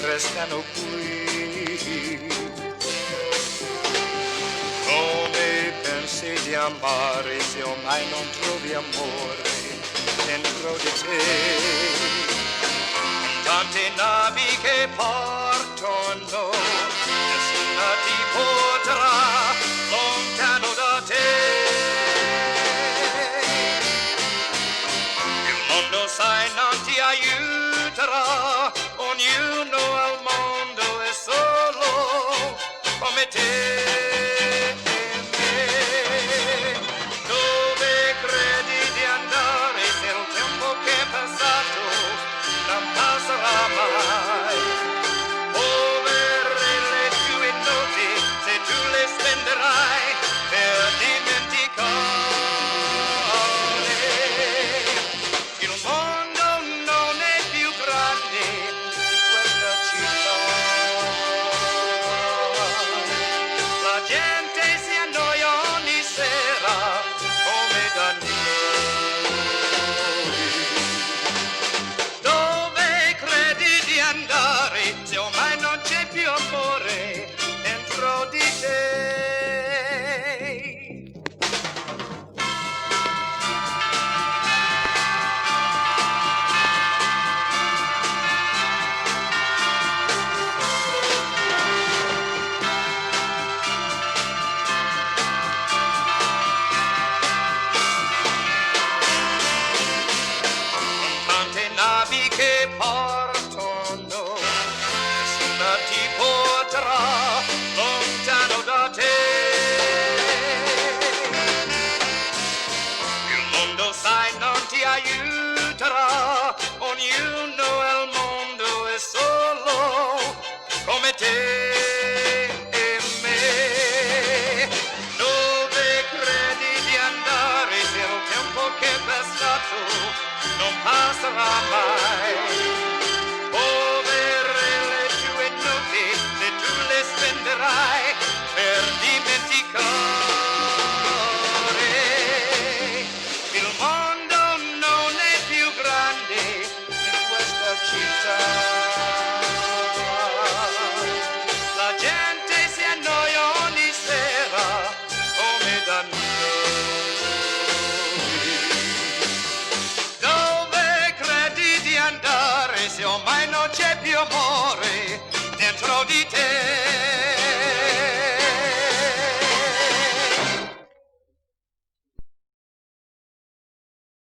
restano qui. Come pensi di amare se ormai non trovi amore dentro di te? Tante navi che partono, nessuna ti potrà lontano da te. Il mondo sai non ti aiuterà, ognuno al mondo è solo come te. Che partono, nessuna ti potrà lontano da te. Il mondo sai non ti aiuterà, ognuno al mondo è solo come te e me. Dove credi di andare se il tempo che è passato non passerà mai? Povere le tue notti se tu le spenderai per dimenticare. Il mondo non è più grande di questa città. La gente si annoia ogni sera come da noi. Se ormai non c'è più amore dentro di te.